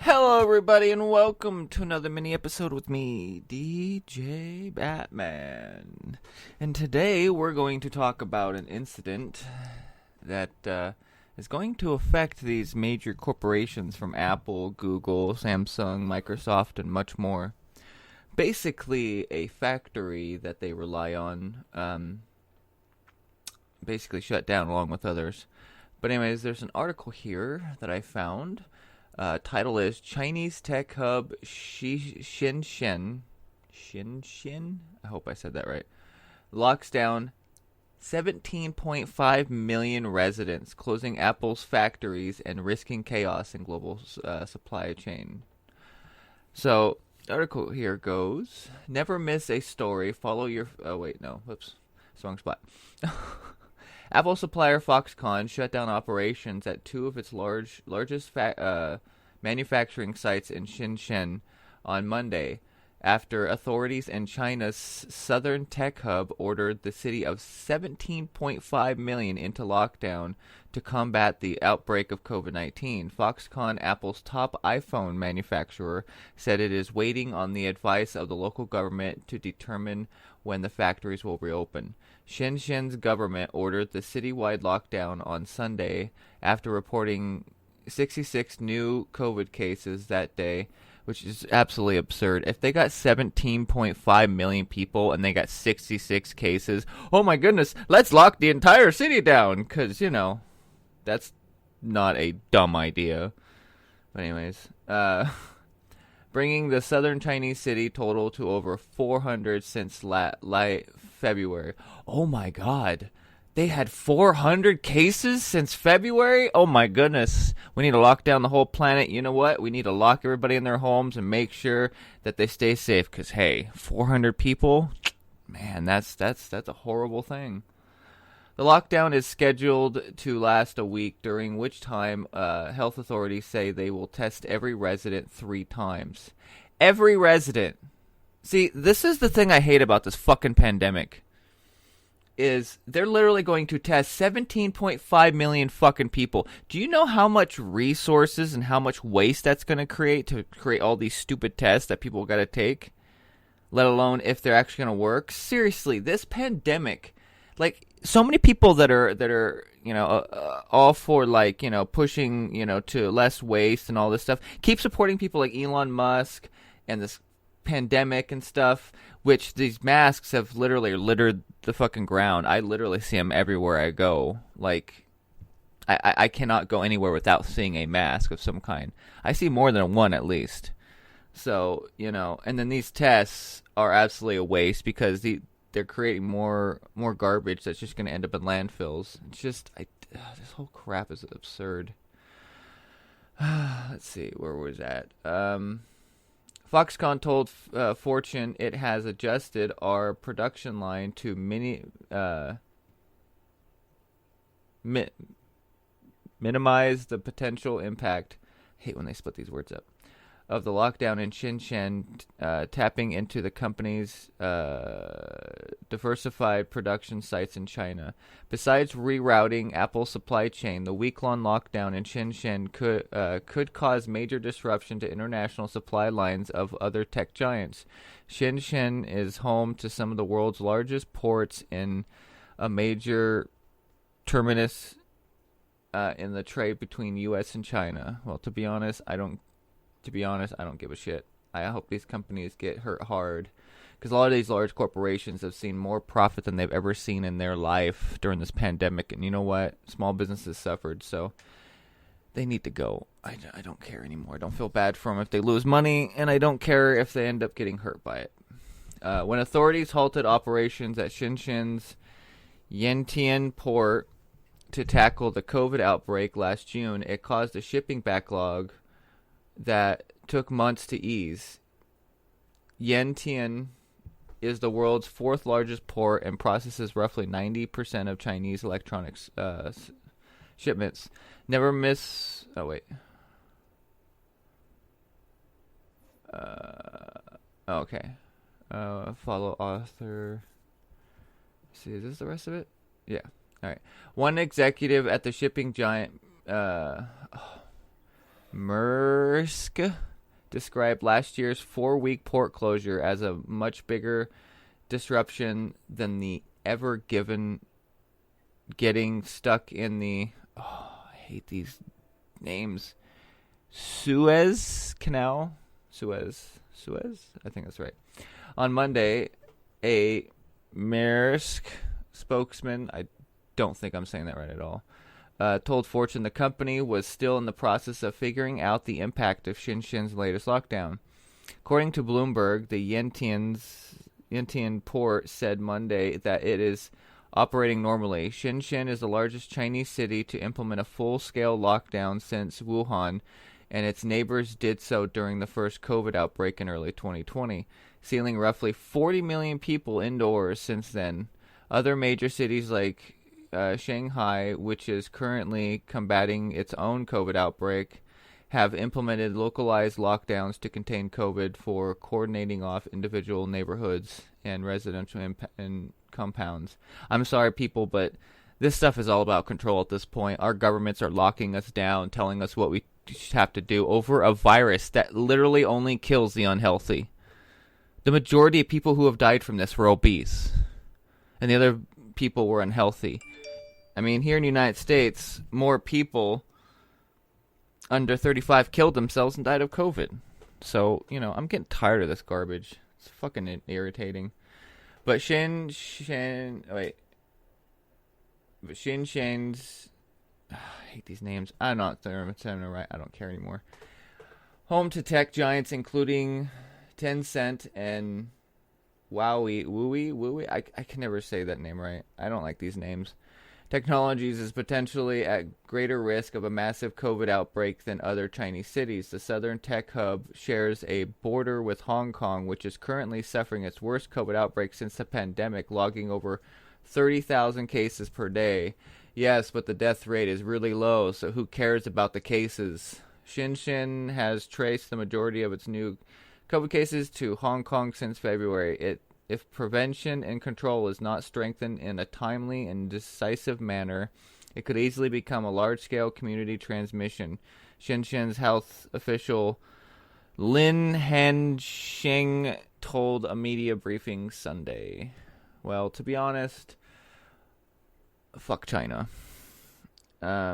Hello, everybody, and welcome to another mini episode with me, Djbatman. And today we're going to talk about an incident that is going to affect these major corporations from Apple, Google, Samsung, Microsoft, and much more. Basically, a factory that they rely on basically shut down along with others. But anyways, there's an article here that I found. Title is Chinese Tech Hub Shenzhen. Shenzhen? I hope I said that right. Locks down 17.5 million residents, closing Apple's factories and risking chaos in global supply chain. So, the article here goes, never miss a story, follow your... Oh, wait, no. Whoops. Wrong spot. Apple supplier Foxconn shut down operations at two of its largest manufacturing sites in Shenzhen on Monday after authorities in China's southern tech hub ordered the city of 17.5 million into lockdown to combat the outbreak of COVID-19. Foxconn, Apple's top iPhone manufacturer, said it is waiting on the advice of the local government to determine when the factories will reopen. Shenzhen's government ordered the citywide lockdown on Sunday after reporting 66 new COVID cases that day, which is absolutely absurd. If they got 17.5 million people and they got 66 cases, oh my goodness, let's lock the entire city down, because, that's not a dumb idea. But anyways, bringing the southern Chinese city total to over 400 since February. Oh my god. They had 400 cases since February? Oh my goodness. We need to lock down the whole planet. You know what? We need to lock everybody in their homes and make sure that they stay safe. Because, hey, 400 people? Man, that's a horrible thing. The lockdown is scheduled to last a week, during which time health authorities say they will test every resident 3 times. Every resident. See, this is the thing I hate about this fucking pandemic. Is they're literally going to test 17.5 million fucking people. Do you know how much resources and how much waste that's going to create all these stupid tests that people got to take? Let alone if they're actually going to work. Seriously, this pandemic, like, so many people that are all for, like, pushing, to less waste and all this stuff, keep supporting people like Elon Musk and this pandemic and stuff, which these masks have literally littered the fucking ground. I literally see them everywhere I go. Like, I cannot go anywhere without seeing a mask of some kind. I see more than one at least. So, and then these tests are absolutely a waste because they're creating more garbage that's just going to end up in landfills. It's just, this whole crap is absurd. Let's see, where was that? Foxconn told Fortune it has adjusted our production line to minimize the potential impact. I hate when they split these words up. Of the lockdown in Shenzhen, tapping into the company's diversified production sites in China. Besides rerouting Apple's supply chain, the week-long lockdown in Shenzhen could cause major disruption to international supply lines of other tech giants. Shenzhen is home to some of the world's largest ports in a major terminus in the trade between U.S. and China. Well, to be honest, I don't give a shit. I hope these companies get hurt hard, because a lot of these large corporations have seen more profit than they've ever seen in their life during this pandemic. And you know what? Small businesses suffered, so they need to go. I don't care anymore. I don't feel bad for them if they lose money, and I don't care if they end up getting hurt by it. When authorities halted operations at Shenzhen's Yantian port to tackle the COVID outbreak last June, it caused a shipping backlog that took months to ease. Yantian is the world's 4th largest port and processes roughly 90% of Chinese electronics shipments. Never miss... Oh, wait. Okay. Follow author. Let's see, is this the rest of it? Yeah. All right. One executive at the shipping giant... Maersk described last year's 4-week port closure as a much bigger disruption than the ever getting stuck in the, I hate these names, Suez Canal? Suez? I think that's right. On Monday, a Maersk spokesman, I don't think I'm saying that right at all, told Fortune the company was still in the process of figuring out the impact of Shenzhen's latest lockdown. According to Bloomberg, the Yantian port said Monday that it is operating normally. Shenzhen is the largest Chinese city to implement a full-scale lockdown since Wuhan, and its neighbors did so during the first COVID outbreak in early 2020, sealing roughly 40 million people indoors since then. Other major cities like Shanghai, which is currently combating its own COVID outbreak, have implemented localized lockdowns to contain COVID for coordinating off individual neighborhoods and residential compounds. I'm sorry, people, but this stuff is all about control at this point. Our governments are locking us down, telling us what we have to do over a virus that literally only kills the unhealthy. The majority of people who have died from this were obese, and the other people were unhealthy. I mean, here in the United States, more people under 35 killed themselves and died of COVID. So, I'm getting tired of this garbage. It's fucking irritating. But Shenzhen's, I hate these names. I'm not saying it right. I don't care anymore. Home to tech giants including Tencent and Wooey. I can never say that name right. I don't like these names. Technologies is potentially at greater risk of a massive COVID outbreak than other Chinese cities. The southern tech hub shares a border with Hong Kong, which is currently suffering its worst COVID outbreak since the pandemic, logging over 30,000 cases per day. Yes, but the death rate is really low, so who cares about the cases? Shenzhen has traced the majority of its new COVID cases to Hong Kong since February. If prevention and control is not strengthened in a timely and decisive manner, it could easily become a large-scale community transmission. Shenzhen's health official Lin Hansheng told a media briefing Sunday. Well, to be honest, fuck China. I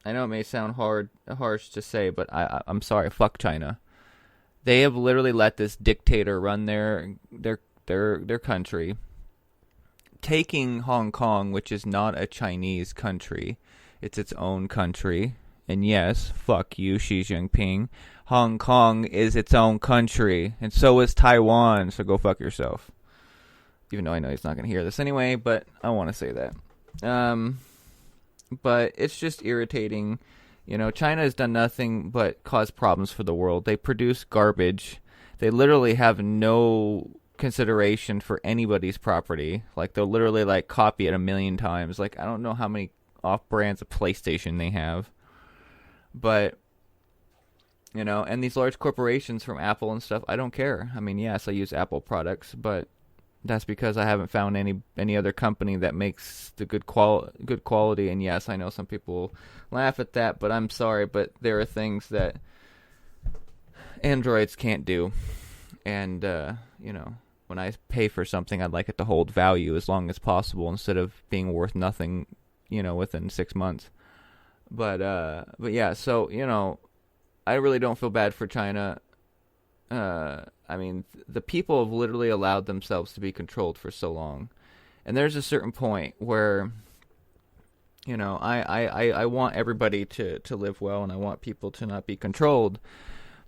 know it may sound harsh to say, but I'm sorry, fuck China. They have literally let this dictator run their country, taking Hong Kong, which is not a Chinese country. It's its own country. And yes, fuck you, Xi Jinping. Hong Kong is its own country, and so is Taiwan, so go fuck yourself. Even though I know he's not going to hear this anyway, but I want to say that. But it's just irritating. China has done nothing but cause problems for the world. They produce garbage. They literally have no consideration for anybody's property. Like, they'll literally, copy it a million times. I don't know how many off-brands of PlayStation they have. But, and these large corporations from Apple and stuff, I don't care. I mean, yes, I use Apple products, but that's because I haven't found any other company that makes the good quality. And yes, I know some people laugh at that, but I'm sorry, but there are things that Androids can't do. And when I pay for something, I'd like it to hold value as long as possible instead of being worth nothing, within 6 months. But yeah, so I really don't feel bad for China. I mean, the people have literally allowed themselves to be controlled for so long. And there's a certain point where, I want everybody to live well, and I want people to not be controlled.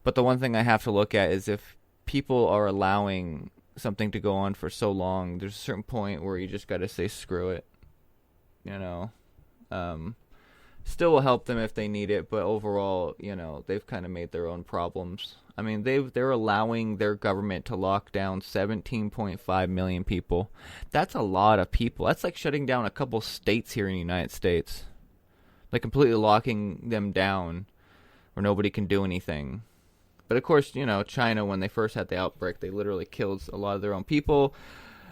But the one thing I have to look at is if people are allowing something to go on for so long, there's a certain point where you just got to say, screw it. Still will help them if they need it, but overall, they've kind of made their own problems. I mean, they're allowing their government to lock down 17.5 million people. That's a lot of people. That's like shutting down a couple states here in the United States. Like completely locking them down where nobody can do anything. But of course, China, when they first had the outbreak, they literally killed a lot of their own people,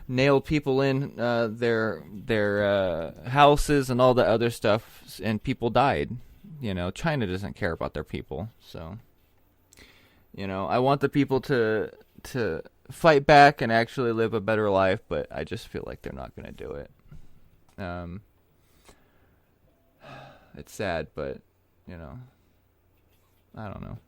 nailed people in their houses and all that other stuff, and people died. China doesn't care about their people. So, I want the people to fight back and actually live a better life, but I just feel like they're not going to do it. It's sad, but, I don't know.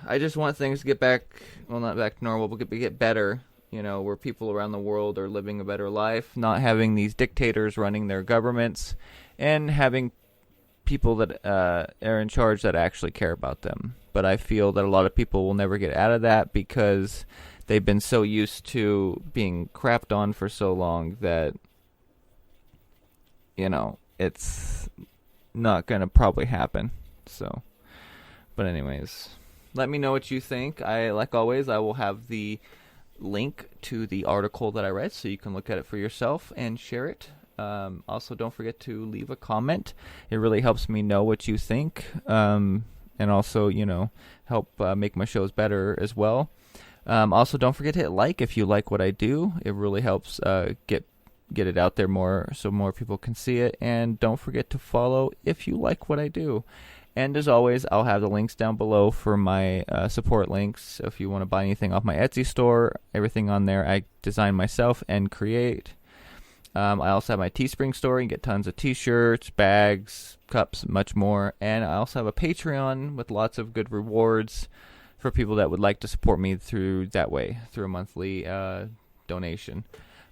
I just want things to get back, well, not back to normal, but get better, where people around the world are living a better life, not having these dictators running their governments, and having people that are in charge that actually care about them. But I feel that a lot of people will never get out of that because they've been so used to being crapped on for so long that, it's not going to probably happen. So, but anyways, let me know what you think. Like always, I will have the link to the article that I read so you can look at it for yourself and share it. Also, don't forget to leave a comment. It really helps me know what you think. And also, help make my shows better as well. Also, don't forget to hit like if you like what I do. It really helps get it out there more so more people can see it. And don't forget to follow if you like what I do. And as always, I'll have the links down below for my support links. So if you want to buy anything off my Etsy store, everything on there I design myself and create. I also have my Teespring store. You can get tons of t-shirts, bags, cups, much more. And I also have a Patreon with lots of good rewards for people that would like to support me through that way, through a monthly donation.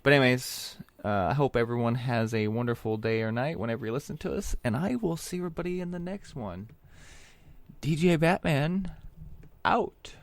But anyways, I hope everyone has a wonderful day or night whenever you listen to us. And I will see everybody in the next one. Djbatman, out.